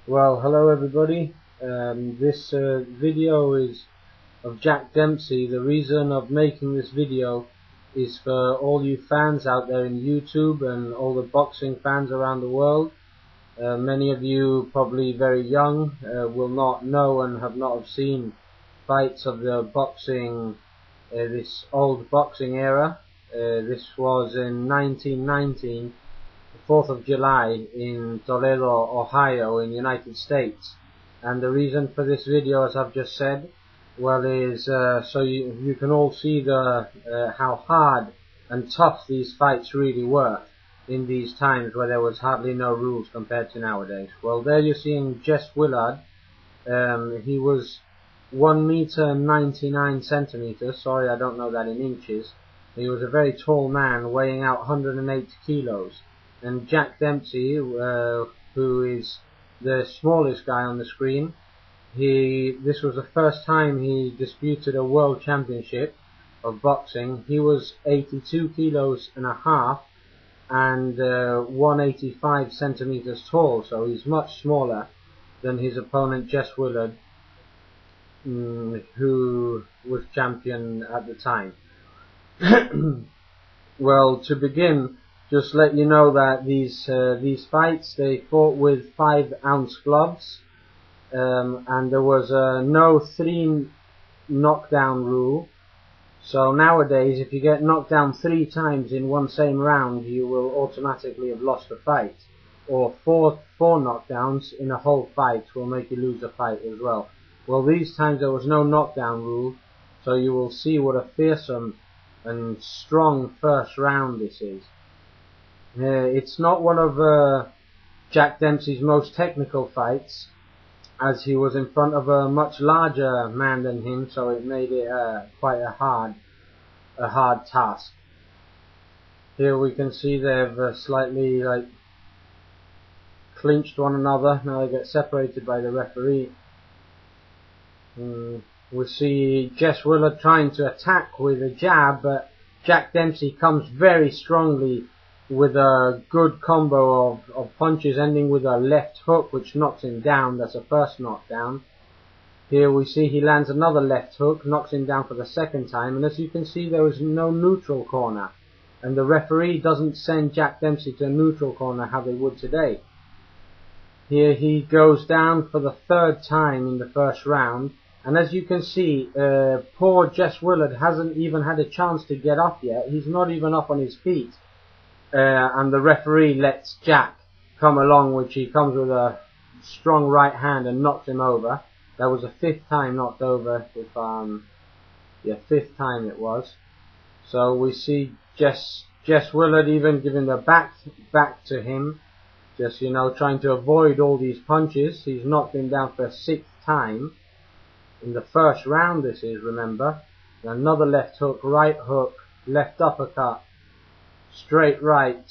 Well, hello everybody. This video is of Jack Dempsey. The reason of making this video is for all you fans out there in YouTube and all the boxing fans around the world. Many of you, probably very young, will not know and have not seen fights of the boxing, this old boxing era. This was in 1919. 4th of July in Toledo, Ohio in the United States. And the reason for this video, as I've just said, well, is so you can all see how hard and tough these fights really were in these times where there was hardly no rules compared to nowadays. Well, there you're seeing Jess Willard. He was 1 meter 99 centimeters. Sorry, I don't know that in inches. He was a very tall man, weighing out 108 kilos. And Jack Dempsey, who is the smallest guy on the screen, this was the first time he disputed a world championship of boxing. He was 82 kilos and a half and 185 centimeters tall, so he's much smaller than his opponent Jess Willard, who was champion at the time. Well, to begin, just let you know that these fights, they fought with 5-ounce gloves, and there was no 3 knockdown rule. So nowadays, if you get knocked down 3 times in one same round, you will automatically have lost the fight. Or four knockdowns in a whole fight will make you lose the fight as well. Well, these times there was no knockdown rule, so you will see what a fearsome and strong first round this is. It's not one of Jack Dempsey's most technical fights, as he was in front of a much larger man than him, so it made it quite a hard task. Here we can see they've slightly clinched one another. Now they get separated by the referee. We see Jess Willard trying to attack with a jab, but Jack Dempsey comes very strongly with a good combo of punches, ending with a left hook which knocks him down. That's a first knockdown. Here we see he lands another left hook, knocks him down for the second time, and as you can see, there is no neutral corner, and the referee doesn't send Jack Dempsey to a neutral corner how they would today. Here he goes down for the 3rd time in the first round, and as you can see, poor Jess Willard hasn't even had a chance to get up yet. He's not even up on his feet. And the referee lets Jack come along, which he comes with a strong right hand and knocks him over. That was the 5th time knocked over, 5th time it was. So we see Jess Willard even giving the back to him, just, trying to avoid all these punches. He's knocked him down for a 6th time in the first round. This is, remember, another left hook, right hook, left uppercut, straight right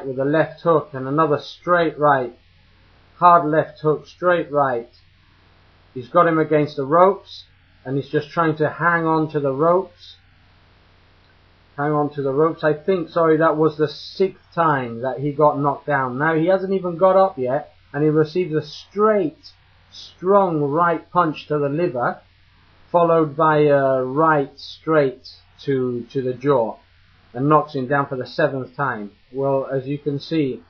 with a left hook, and another straight right, hard left hook, straight right. He's got him against the ropes, and he's just trying to hang on to the ropes. I think, sorry, that was the 6th time that he got knocked down. Now he hasn't even got up yet, and he receives a straight, strong right punch to the liver, followed by a right straight to the jaw, and knocks him down for the 7th time. Well, as you can see,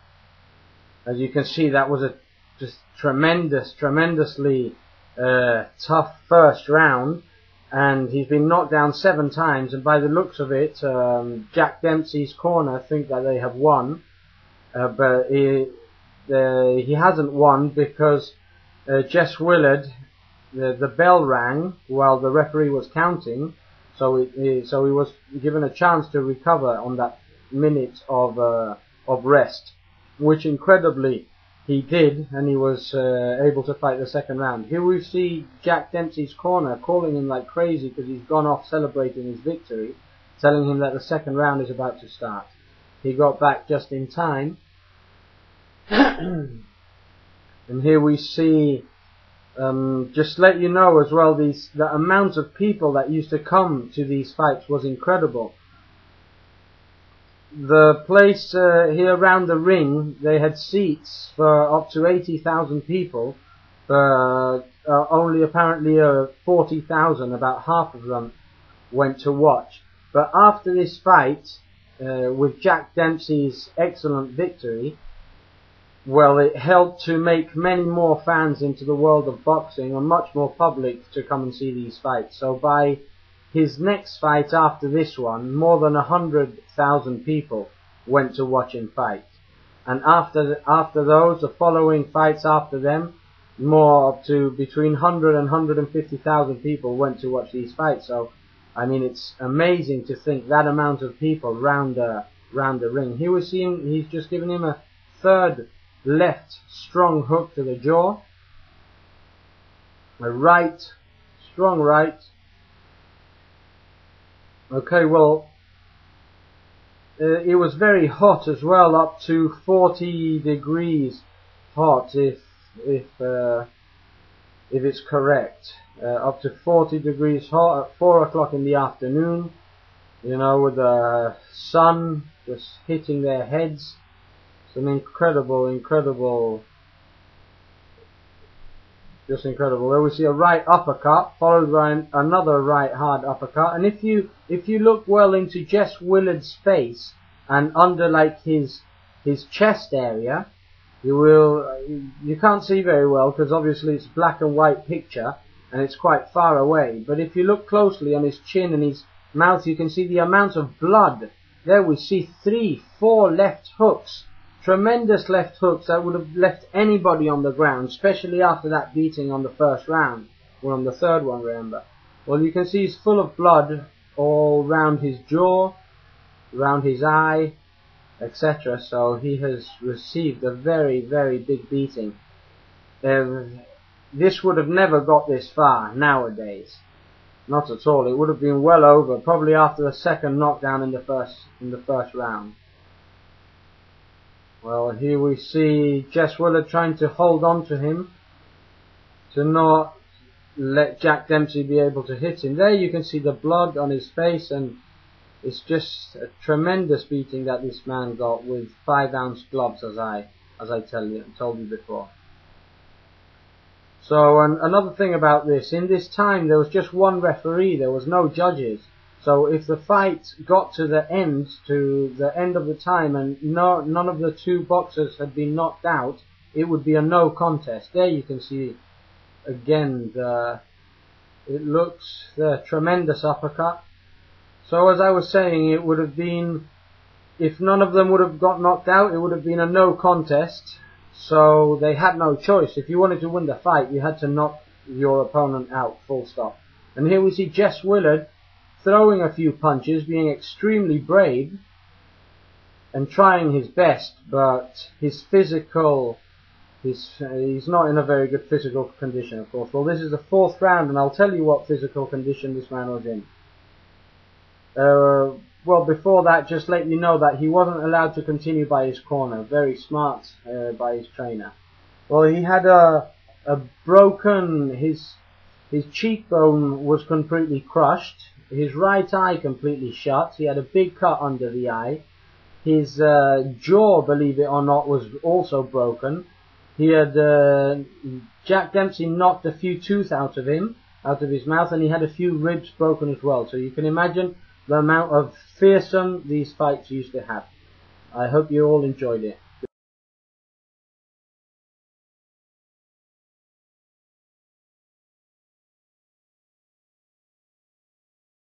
that was a just tremendously tough first round, and he's been knocked down 7 times. And by the looks of it, Jack Dempsey's corner think that they have won, but he hasn't won, because Jess Willard, the bell rang while the referee was counting. So he was given a chance to recover on that minute of rest, which incredibly he did, and he was able to fight the 2nd round. Here we see Jack Dempsey's corner calling him like crazy because he's gone off celebrating his victory, telling him that the 2nd round is about to start. He got back just in time. And here we see, just let you know as well, the amount of people that used to come to these fights was incredible. the place here around the ring, they had seats for up to 80,000 people, but only apparently 40,000, about half of them, went to watch. But after this fight, with Jack Dempsey's excellent victory, well, it helped to make many more fans into the world of boxing and much more public to come and see these fights. So by his next fight after this one, more than 100,000 people went to watch him fight. And after those, the following fights after them, more up to between 100 and 150,000 people went to watch these fights. So, I mean, it's amazing to think that amount of people round the ring. He's just given him a third left strong hook to the jaw, a right, strong right. Okay, well, it was very hot as well, up to 40 degrees hot, if it's correct. Up to 40 degrees hot at 4 o'clock in the afternoon, you know, with the sun just hitting their heads. Some incredible, just incredible. There we see a right uppercut followed by another right hard uppercut. And if you look well into Jess Willard's face and under like his chest area, you can't see very well because obviously it's a black and white picture and it's quite far away. But if you look closely on his chin and his mouth, you can see the amount of blood. There we see 3, 4 left hooks. Tremendous left hooks that would have left anybody on the ground, especially after that beating on the first round, or on the third one, remember. Well, you can see he's full of blood all round his jaw, round his eye, etc. So he has received a very, very big beating. This would have never got this far nowadays. Not at all. It would have been well over, probably after the second knockdown in the first round. Well, here we see Jess Willard trying to hold on to him to not let Jack Dempsey be able to hit him. There you can see the blood on his face, and it's just a tremendous beating that this man got with 5-ounce gloves, as I told you before. So, and another thing about this, in this time there was just one referee, there was no judges. So if the fight got to the end of the time and none of the two boxers had been knocked out, it would be a no contest. There you can see again the tremendous uppercut. So as I was saying, it would have been, if none of them would have got knocked out, it would have been a no contest. So they had no choice. If you wanted to win the fight, you had to knock your opponent out, full stop. And here we see Jess Willard throwing a few punches, being extremely brave and trying his best, but he's not in a very good physical condition, of course. Well, this is the 4th round, and I'll tell you what physical condition this man was in. Well, before that, just let you know that he wasn't allowed to continue by his corner. Very smart by his trainer. Well, he had a broken, his cheekbone was completely crushed. His right eye completely shut. He had a big cut under the eye. His jaw, believe it or not, was also broken. He had Jack Dempsey knocked a few teeth out of his mouth, and he had a few ribs broken as well. So you can imagine the amount of fearsome these fights used to have. I hope you all enjoyed it.